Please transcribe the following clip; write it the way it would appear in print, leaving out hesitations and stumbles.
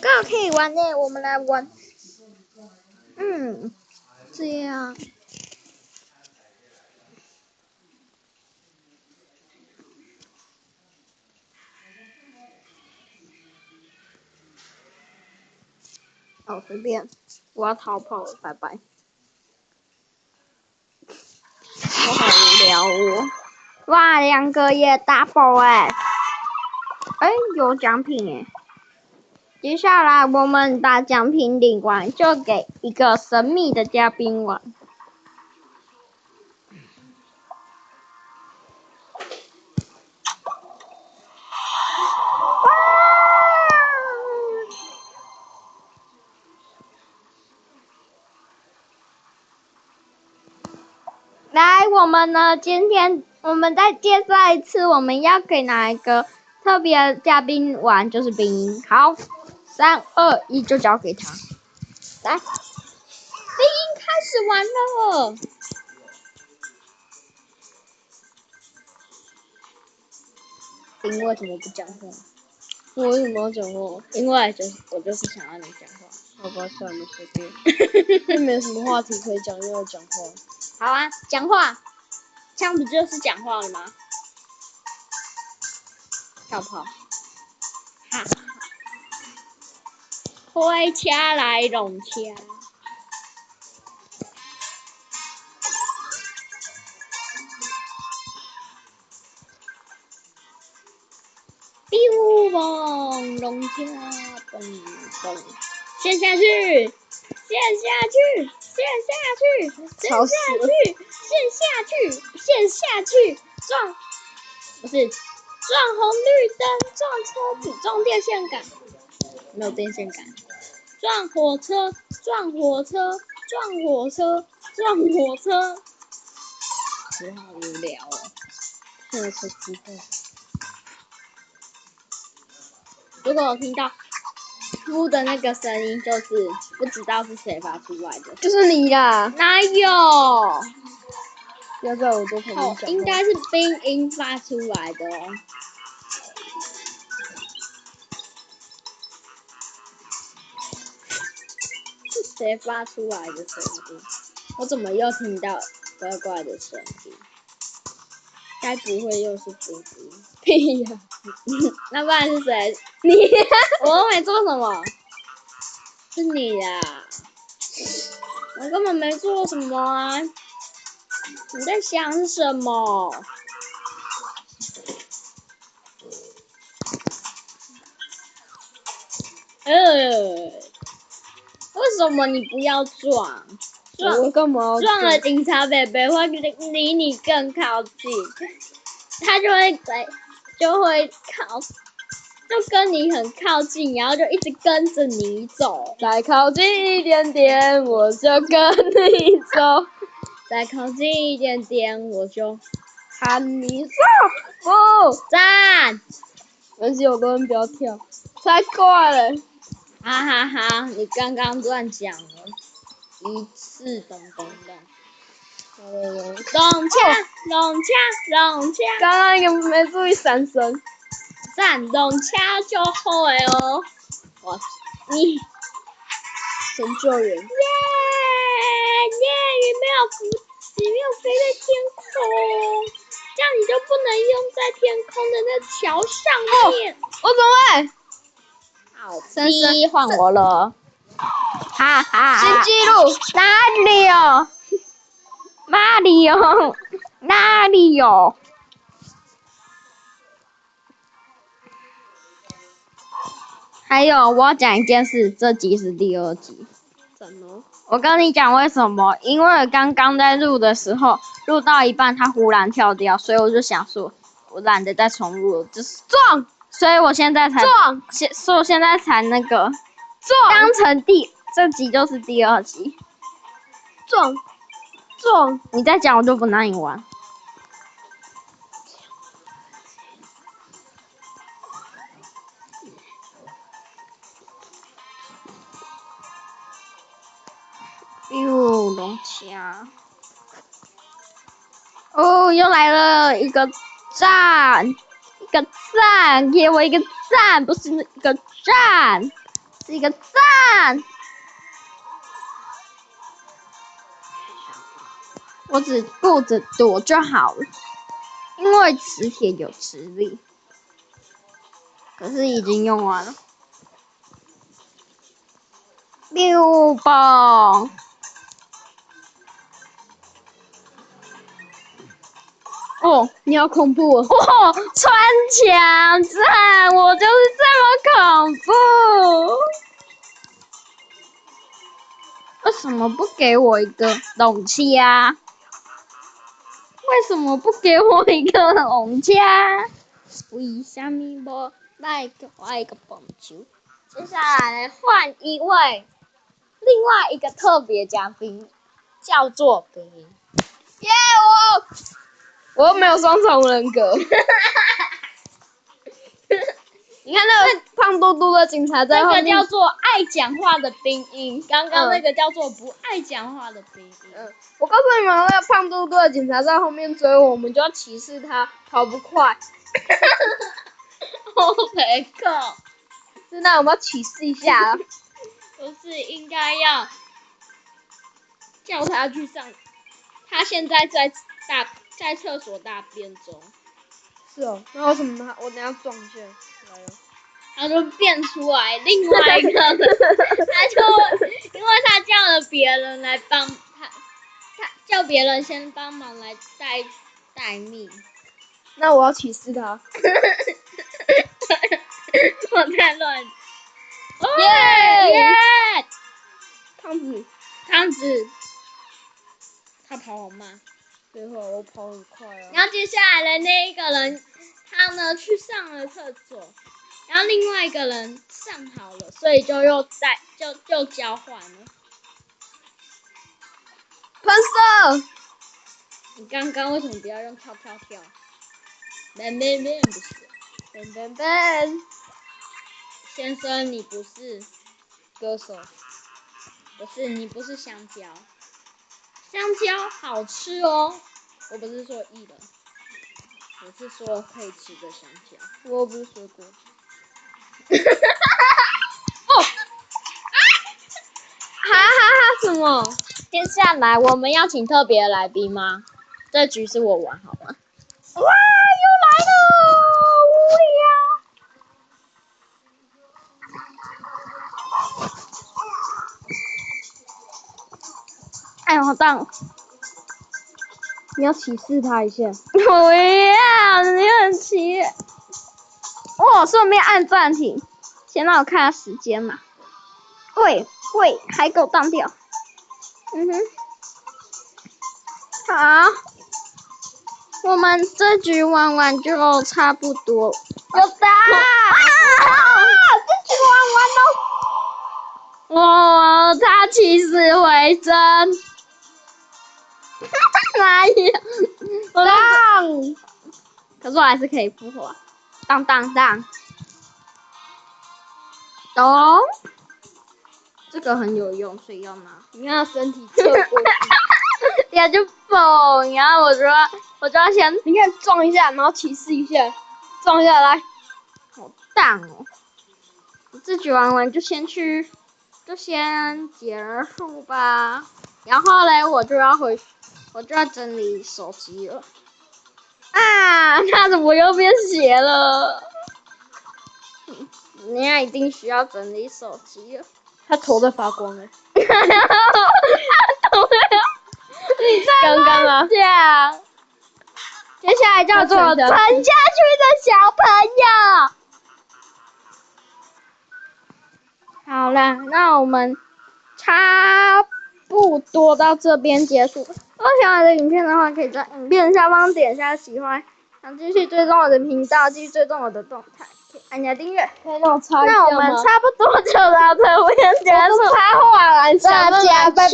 个可以玩呢，我们来玩。这样。好，随便。我要逃跑了，拜拜。我好无聊哦。哇，2个耶 ，double 哎。有奖品哎。接下来我们把奖品领完，就给一个神秘的嘉宾玩。来，我们呢？今天我们再介绍一次，我们要给哪一个特别嘉宾玩，就是冰音。好，3、2、1，就交给他。来，冰音开始玩了。冰为什么不讲话？我为什么要讲话？因为我就是想让你讲话。好吧，算了，随便。又没什么话题可以讲，又要讲话。好啊，讲话，这样不就是讲话了吗？跳跑，哈，推车来弄车。biu 嘣，弄车嘣嘣，陷下去，陷下去，陷下去，陷下去，陷下去，陷下去，撞，不是撞红绿灯，撞车子，撞电线杆，没有电线杆，撞火车，撞火车，撞火车，撞火车，我好无聊哦，现在才知道。如果我听到呼的那个声音，就是不知道是谁发出来的。就是你啦！哪有？不要在我这旁边讲话。应该是冰音发出来的哦。是谁发出来的声音？我怎么又听到怪怪的声音？该不会又是冰音？屁呀！那不然是谁？你我又没做什么，是你呀！我根本没做什么啊！你在想什么？为什么你不要撞？我干嘛？撞了警察伯伯会离你更靠近，他就会就跟你很靠近，然后就一直跟着你走。再靠近一点点，我就跟你走。再靠近一点点，我就喊你上不站。没关系，我根本不要跳，才怪嘞！哈哈哈！你刚刚乱讲了，一次咚咚咚。咚锵，咚锵，咚锵。刚刚一个没注意闪身，闪动锵就好诶哦。哇，你神救援！耶！你没有飞在天空，这样你就不能用在天空的那桥上面。我怎么会？好，第一换我了。哈哈。新纪录哪里有？哪里有？哪里有？还有，我要讲一件事，这集是第2集。怎么？我跟你讲为什么？因为刚刚在录的时候，录到一半它忽然跳掉，所以我就想说，我懒得再重录了，就是撞，所以我现在才撞，所以我现在才那个撞，当成这集就是第2集。撞，你再讲我就不让你玩。哟，龙虾。哦，又来了一个赞，给我一个赞，不是一个赞。是一个赞。我只顾着躲就好了，因为磁铁有磁力。可是已经用完了。6棒。哦，你好恐怖哦！哦，穿墙战，我就是这么恐怖。为什么不给我一个龙虾？为什么不给我一个龙虾？为什么不来个换一个棒球？接下来换另外一个特别嘉宾，叫做冰。耶，我又没有双重人格。你看那个胖嘟嘟的警察在后面，那个叫做爱讲话的冰音，刚刚那个叫做不爱讲话的冰音。我告诉你们，那个胖嘟嘟的警察在后面追我们，就要歧视他，跑不快。我没够。现在我们要歧视一下。不是应该要叫他去上？他现在在厕所大便中。是哦，那为什么我等下撞一下？来了。他就变出来另外一个人，他就因为他叫了别人来帮他叫别人先帮忙来待命。那我要歧视他。我在乱。耶！胖子，他跑好慢。对哦，我跑很快啊。然后接下来的那一个人，他呢去上了厕所。然后另外一个人上好了，所以就又就交换了。喷射！你刚刚为什么不要用跳跳跳？不是。Ben，先生，你不是歌手。不是，你不是香蕉。香蕉好吃哦。我不是说艺人，我是说可以吃的香蕉。我不是水果。哦！什么？接下来我们要请特别的来宾吗？这局是我玩好吗？哇，又来了！哎呦，好棒！你要歧视他一下。不要，你很奇。哦，顺便按暂停，先让我看下时间嘛。喂，还给我当掉。好，我们这局玩完就差不多。有打！这局玩完了。他起死回生。哪有？可是我还是可以复活。当。懂？这个很有用，所以要拿。你看他身体侧过去，呀就蹦，然后我就要先，你看撞一下，然后歧视一下，撞一下来。好荡哦！这局玩完就先结束吧。然后嘞，我就要整理手机了。啊，他怎么又变斜了？人家一定需要整理手机了。他头在发光哎。你刚刚啊。接下来叫做沉下去的小朋友。好了，那我们差不多到这边结束。如果喜欢我的影片的话，可以在影片下方点下喜欢。想继续追踪我的频道，继续追踪我的动态，可以按下订阅。可以让我插一下吗？那我们差不多就到这边结束。插话了，大家拜拜。